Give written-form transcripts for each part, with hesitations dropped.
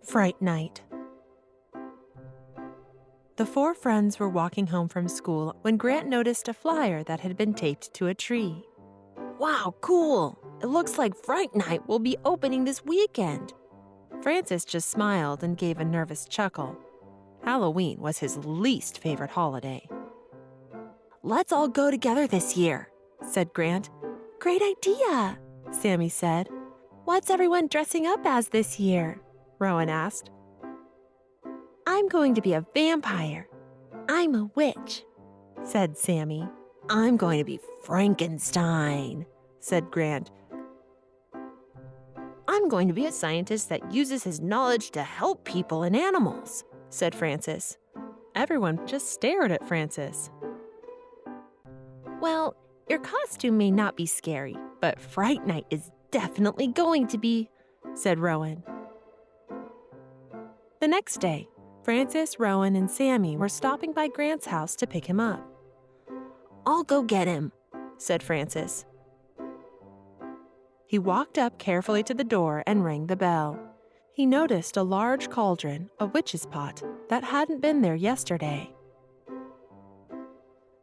Fright Night. The four friends were walking home from school when Grant noticed a flyer that had been taped to a tree. Wow, cool! It looks like Fright Night will be opening this weekend. Francis just smiled and gave a nervous chuckle. Halloween was his least favorite holiday. Let's all go together this year, said Grant. Great idea, Sammy said. What's everyone dressing up as this year? Rowan asked. I'm going to be a vampire. I'm a witch, said Sammy. I'm going to be Frankenstein, said Grant. I'm going to be a scientist that uses his knowledge to help people and animals, said Francis. Everyone just stared at Francis. Well, your costume may not be scary, but Fright Night is definitely going to be, said Rowan. The next day, Francis, Rowan, and Sammy were stopping by Grant's house to pick him up. I'll go get him, said Francis. He walked up carefully to the door and rang the bell. He noticed a large cauldron, a witch's pot, that hadn't been there yesterday.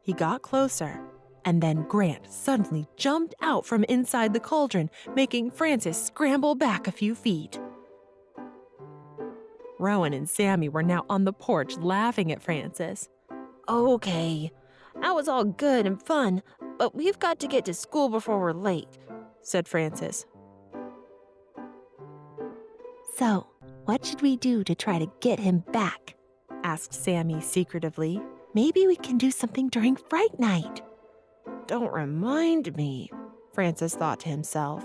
He got closer, and then Grant suddenly jumped out from inside the cauldron, making Francis scramble back a few feet. Rowan and Sammy were now on the porch laughing at Francis. Okay, that was all good and fun, but we've got to get to school before we're late, said Francis. So, what should we do to try to get him back? Asked Sammy secretively. Maybe we can do something during Fright Night. Don't remind me, Francis thought to himself.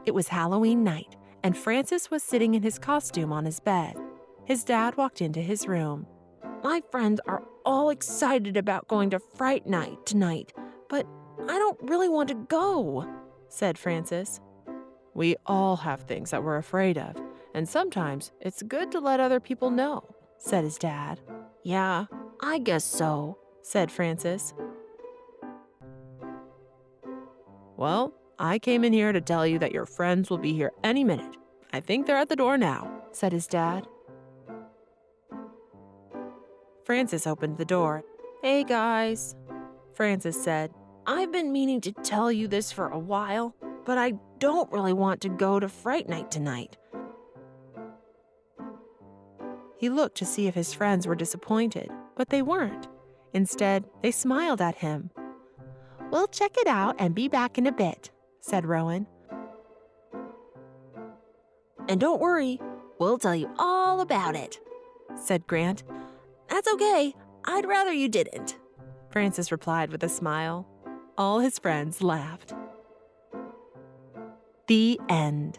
It was Halloween night, and Francis was sitting in his costume on his bed. His dad walked into his room. My friends are all excited about going to Fright Night tonight, but I don't really want to go, said Francis. We all have things that we're afraid of, and sometimes it's good to let other people know, said his dad. Yeah, I guess so, said Francis. Well, I came in here to tell you that your friends will be here any minute. I think they're at the door now, said his dad. Francis opened the door. Hey, guys, Francis said. I've been meaning to tell you this for a while, but I don't really want to go to Fright Night tonight. He looked to see if his friends were disappointed, but they weren't. Instead, they smiled at him. We'll check it out and be back in a bit, said Rowan. And don't worry, we'll tell you all about it, said Grant. That's okay, I'd rather you didn't, Francis replied with a smile. All his friends laughed. The end.